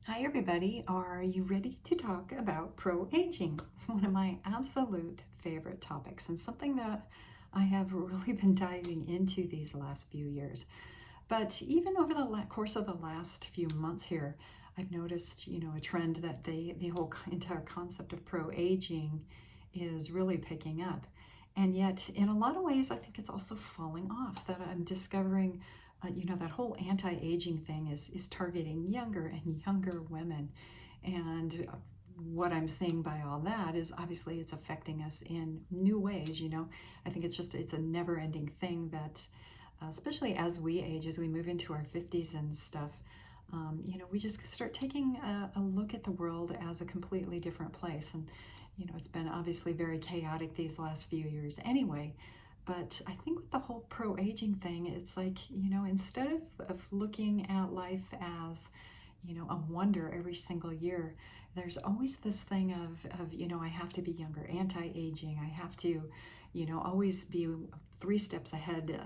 Hi, everybody. Are you ready to talk about pro-aging? It's one of my absolute favorite topics and something that I have really been diving into these last few years. But even over the course of the last few months here, I've noticed, a trend that the whole entire concept of pro-aging is really picking up. And yet, in a lot of ways, I think it's also falling off. That I'm discovering, that whole anti-aging thing is targeting younger and younger women. And what I'm seeing by all that is obviously it's affecting us in new ways. I think it's a never-ending thing that, especially as we age, as we move into our 50s and stuff, we just start taking a look at the world as a completely different place. And, it's been obviously very chaotic these last few years anyway. But I think with the whole pro-aging thing, it's like, instead of looking at life as, a wonder every single year, there's always this thing of I have to be younger, anti-aging. I have to, always be 3 steps ahead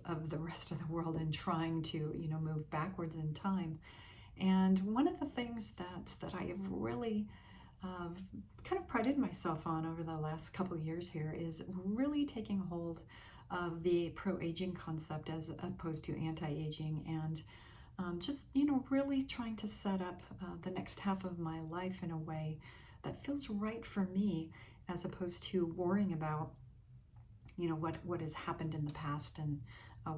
of the rest of the world and trying to, move backwards in time. And one of the things that I have really uh, kind of prided myself on over the last couple of years here is really taking hold of the pro-aging concept as opposed to anti-aging, and just really trying to set up the next half of my life in a way that feels right for me, as opposed to worrying about what has happened in the past and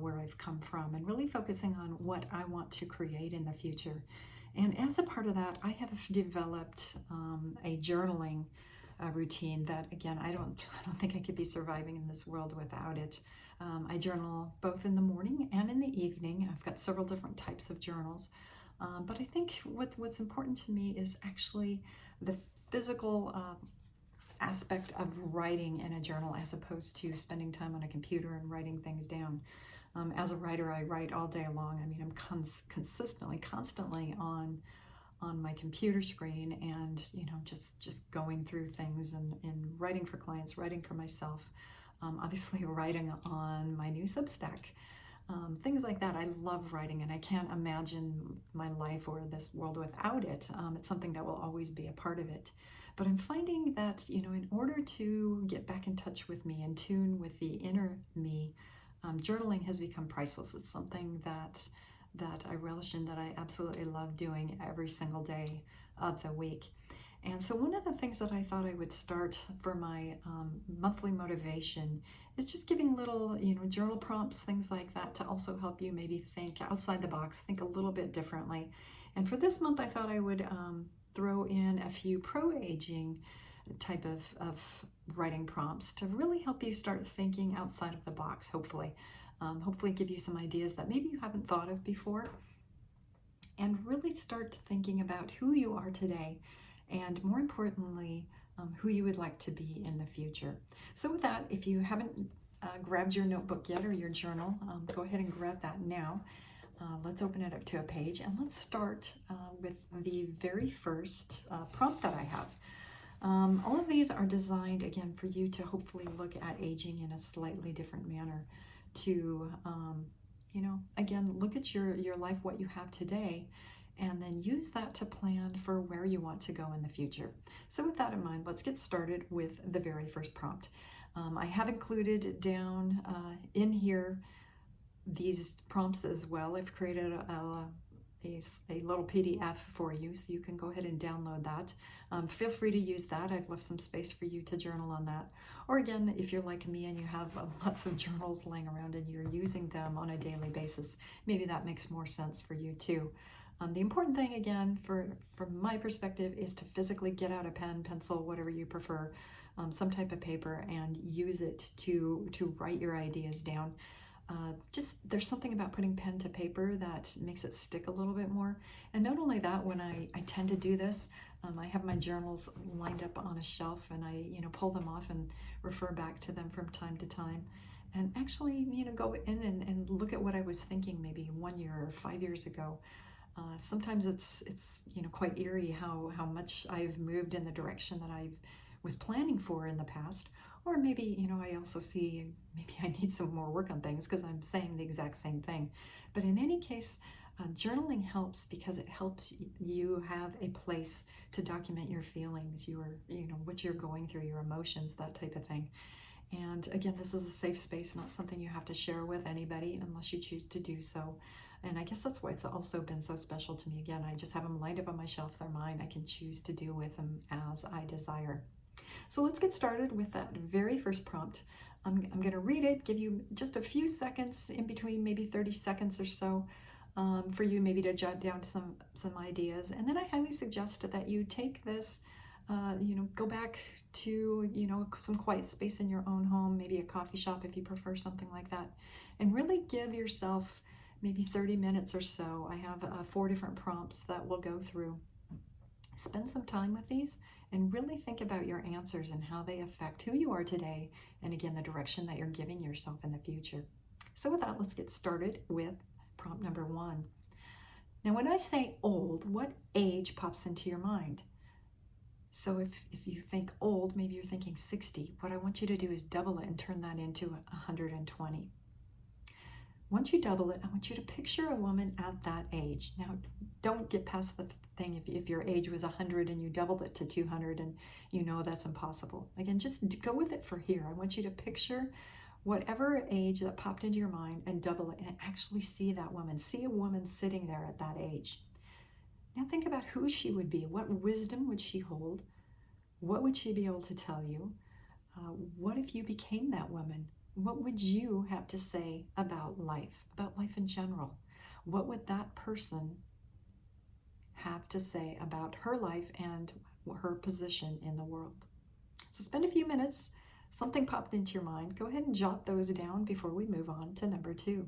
where I've come from, and really focusing on what I want to create in the future. And as a part of that, I have developed a journaling routine that, again, I don't think I could be surviving in this world without it. I journal both in the morning and in the evening. I've got several different types of journals, but I think what's important to me is actually the physical aspect of writing in a journal, as opposed to spending time on a computer and writing things down. As a writer, I write all day long. I mean, I'm constantly on my computer screen, and just going through things, and writing for clients, writing for myself, obviously writing on my new Substack, things like that. I love writing, and I can't imagine my life or this world without it. It's something that will always be a part of it. But I'm finding that, in order to get back in touch with me, in tune with the inner me, journaling has become priceless. It's something that I relish in, that I absolutely love doing every single day of the week. And so one of the things that I thought I would start for my monthly motivation is just giving little, journal prompts, things like that, to also help you maybe think outside the box, think a little bit differently. And for this month, I thought I would throw in a few pro-aging type of writing prompts to really help you start thinking outside of the box, hopefully. Hopefully give you some ideas that maybe you haven't thought of before, and really start thinking about who you are today, and more importantly, who you would like to be in the future. So with that, if you haven't grabbed your notebook yet, or your journal, go ahead and grab that now. Let's open it up to a page, and let's start with the very first prompt that I have. All of these are designed, again, for you to hopefully look at aging in a slightly different manner, to again, look at your life, what you have today, and then use that to plan for where you want to go in the future. So with that in mind, let's get started with the very first prompt. I have included down in here these prompts as well. I've created a little PDF for you, so you can go ahead and download that. Feel free to use that. I've left some space for you to journal on that. Or again, if you're like me and you have lots of journals laying around and you're using them on a daily basis, maybe that makes more sense for you too. The important thing, again, from my perspective, is to physically get out a pen, pencil, whatever you prefer, some type of paper, and use it to write your ideas down. Just there's something about putting pen to paper that makes it stick a little bit more. And not only that, when I tend to do this, I have my journals lined up on a shelf, and I pull them off and refer back to them from time to time, and actually go in and look at what I was thinking maybe 1 year or 5 years ago. Sometimes it's quite eerie how much I've moved in the direction that I was planning for in the past. Or maybe, I also see maybe I need some more work on things because I'm saying the exact same thing. But in any case, Journaling helps because it helps you have a place to document your feelings, what you're going through, your emotions, that type of thing. And again, this is a safe space, not something you have to share with anybody unless you choose to do so. And I guess that's why it's also been so special to me. Again, I just have them lined up on my shelf. They're mine. I can choose to do with them as I desire. So let's get started with that very first prompt. I'm going to read it, give you just a few seconds in between, maybe 30 seconds or so, for you maybe to jot down some ideas. And then I highly suggest that you take this, go back to, some quiet space in your own home, maybe a coffee shop if you prefer something like that, and really give yourself maybe 30 minutes or so. I have 4 different prompts that we'll go through. Spend some time with these and really think about your answers and how they affect who you are today, and again, the direction that you're giving yourself in the future. So with that, let's get started with prompt number 1. Now, when I say old, what age pops into your mind? So if you think old, maybe you're thinking 60. What I want you to do is double it and turn that into 120. Once you double it, I want you to picture a woman at that age. Now, don't get past the thing if your age was 100 and you doubled it to 200 and you know that's impossible. Again, just go with it for here. I want you to picture whatever age that popped into your mind and double it and actually see that woman. See a woman sitting there at that age. Now think about who she would be. What wisdom would she hold? What would she be able to tell you? What if you became that woman? What would you have to say about life in general? What would that person have to say about her life and her position in the world? So spend a few minutes. Something popped into your mind. Go ahead and jot those down before we move on to number 2.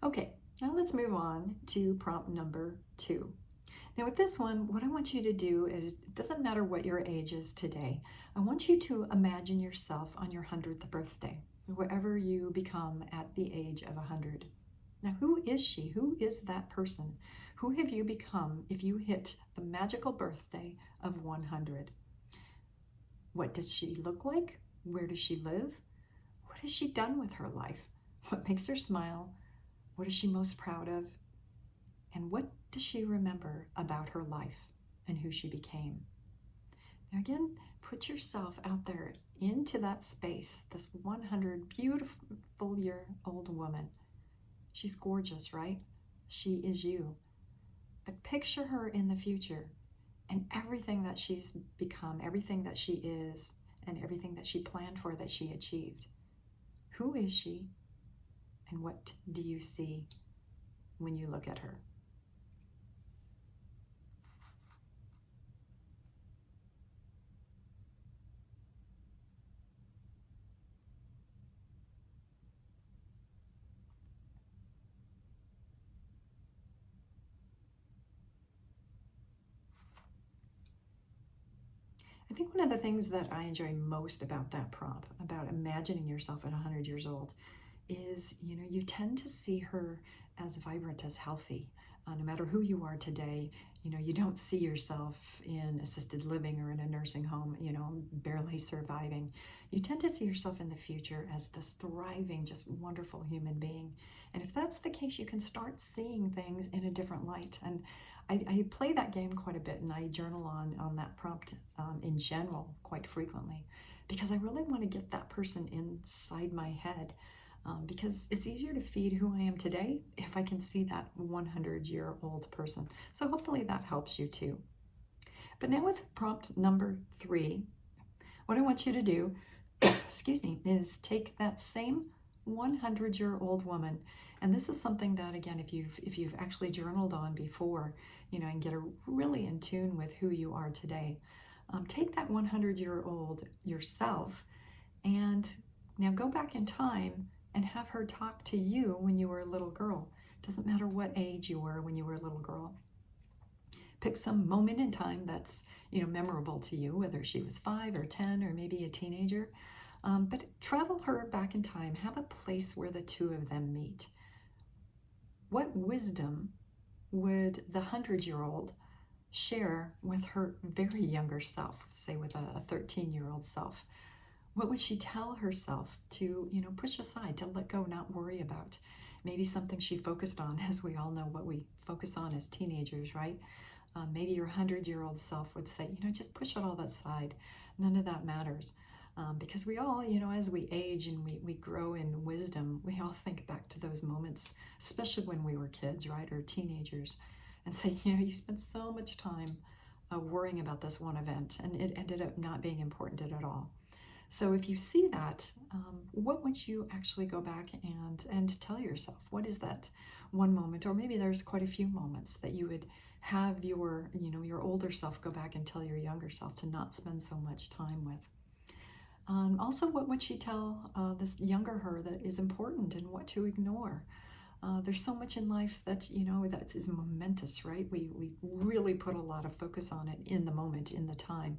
Okay, now let's move on to prompt number 2. Now with this one, what I want you to do is, it doesn't matter what your age is today, I want you to imagine yourself on your 100th birthday, wherever you become at the age of 100. Now who is she? Who is that person? Who have you become if you hit the magical birthday of 100? What does she look like? Where does she live? What has she done with her life? What makes her smile? What is she most proud of? And what does she remember about her life and who she became? Now again, put yourself out there into that space, this 100 beautiful year old woman. She's gorgeous, right? She is you. But picture her in the future and everything that she's become, everything that she is, and everything that she planned for, that she achieved. Who is she? And what do you see when you look at her? I think one of the things that I enjoy most about that prompt, about imagining yourself at 100 years old, is, you tend to see her as vibrant, as healthy. No matter who you are today, you don't see yourself in assisted living or in a nursing home, barely surviving. You tend to see yourself in the future as this thriving, just wonderful human being. And if that's the case, you can start seeing things in a different light. And I play that game quite a bit, and I journal on that prompt in general quite frequently, because I really want to get that person inside my head. Because it's easier to feed who I am today if I can see that 100-year-old person. So hopefully that helps you too. But now with prompt number 3, what I want you to do, excuse me, is take that same 100-year-old woman, and this is something that, again, if you've actually journaled on before, and get really in tune with who you are today. Take that 100-year-old yourself and now go back in time and have her talk to you when you were a little girl. Doesn't matter what age you were when you were a little girl. Pick some moment in time that's memorable to you, whether she was 5 or 10 or maybe a teenager. But travel her back in time, have a place where the two of them meet. What wisdom would the 100-year-old share with her very younger self, say with a 13-year-old self? What would she tell herself to, push aside, to let go, not worry about? Maybe something she focused on, as we all know what we focus on as teenagers, right? Maybe your 100-year-old self would say, just push it all aside. None of that matters. Because we all, as we age and we grow in wisdom, we all think back to those moments, especially when we were kids, right, or teenagers, and say, you spent so much time worrying about this one event, and it ended up not being important at all. So if you see that, what would you actually go back and tell yourself? What is that one moment, or maybe there's quite a few moments that you would have your older self go back and tell your younger self to not spend so much time with? Also, what would she tell this younger her that is important and what to ignore? There's so much in life that, that is momentous, right? We really put a lot of focus on it in the moment, in the time.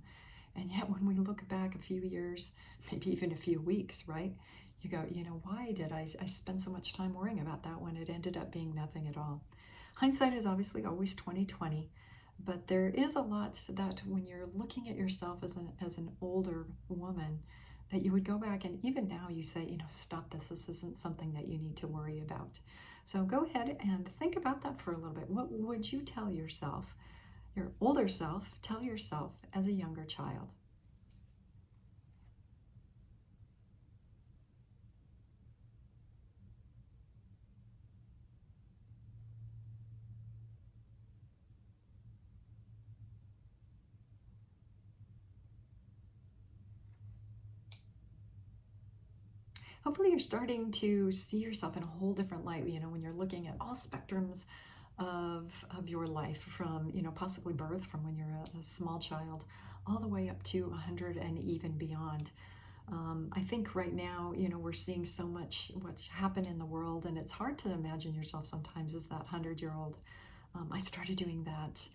And yet when we look back a few years, maybe even a few weeks, right? You go, why did I spend so much time worrying about that when it ended up being nothing at all? Hindsight is obviously always 20/20, but there is a lot that when you're looking at yourself as an older woman, that you would go back and even now you say, stop this. This isn't something that you need to worry about. So go ahead and think about that for a little bit. What would you tell yourself, your older self, tell yourself as a younger child? Hopefully you're starting to see yourself in a whole different light, when you're looking at all spectrums of your life from, possibly birth, from when you're a small child, all the way up to 100 and even beyond. I think right now, we're seeing so much what's happened in the world, and it's hard to imagine yourself sometimes as that 100-year-old. I started doing that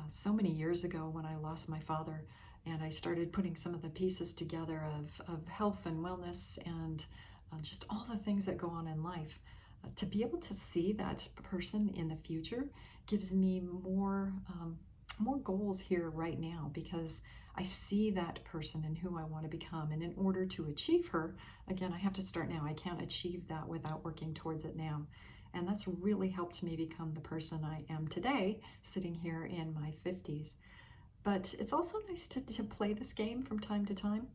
so many years ago when I lost my father, and I started putting some of the pieces together of health and wellness and just all the things that go on in life. To be able to see that person in the future gives me more goals here right now, because I see that person and who I want to become. And in order to achieve her, again, I have to start now. I can't achieve that without working towards it now. And that's really helped me become the person I am today, sitting here in my 50s. But it's also nice to play this game from time to time,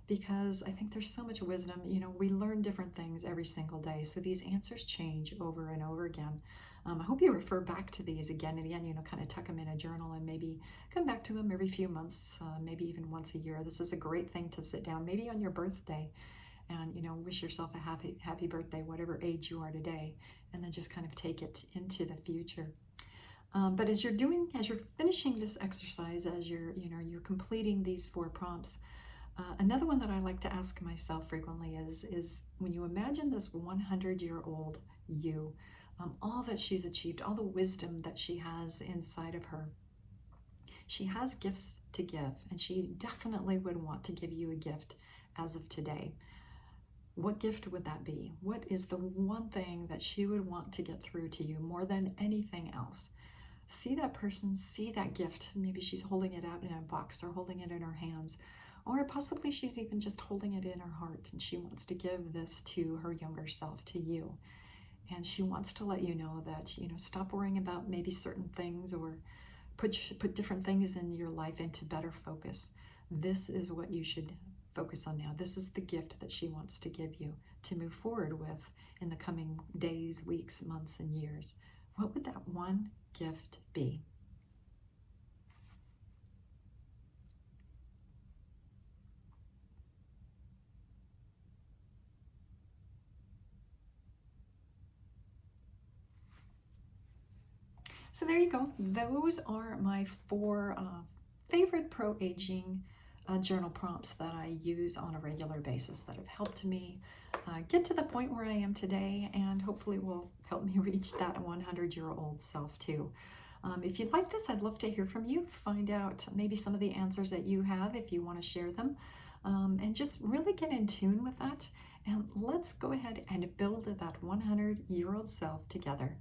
because I think there's so much wisdom. We learn different things every single day. So these answers change over and over again. I hope you refer back to these again and again, kind of tuck them in a journal and maybe come back to them every few months, maybe even once a year. This is a great thing to sit down, maybe on your birthday, and, wish yourself a happy birthday, whatever age you are today, and then just kind of take it into the future. But as you're finishing this exercise, as you're completing these 4 prompts, another one that I like to ask myself frequently is when you imagine this 100-year-old you, all that she's achieved, all the wisdom that she has inside of her, she has gifts to give, and she definitely would want to give you a gift as of today. What gift would that be? What is the one thing that she would want to get through to you more than anything else? See that person, see that gift. Maybe she's holding it out in a box or holding it in her hands, or possibly she's even just holding it in her heart, and she wants to give this to her younger self, to you. And she wants to let you know that, stop worrying about maybe certain things, or put different things in your life into better focus. This is what you should focus on now. This is the gift that she wants to give you to move forward with in the coming days, weeks, months, and years. What would that one gift be? So there you go. Those are my 4 favorite pro-aging journal prompts that I use on a regular basis that have helped me get to the point where I am today, and hopefully will help me reach that 100-year-old self too. If you'd like this, I'd love to hear from you. Find out maybe some of the answers that you have if you want to share them. and just really get in tune with that. And let's go ahead and build that 100-year-old self together.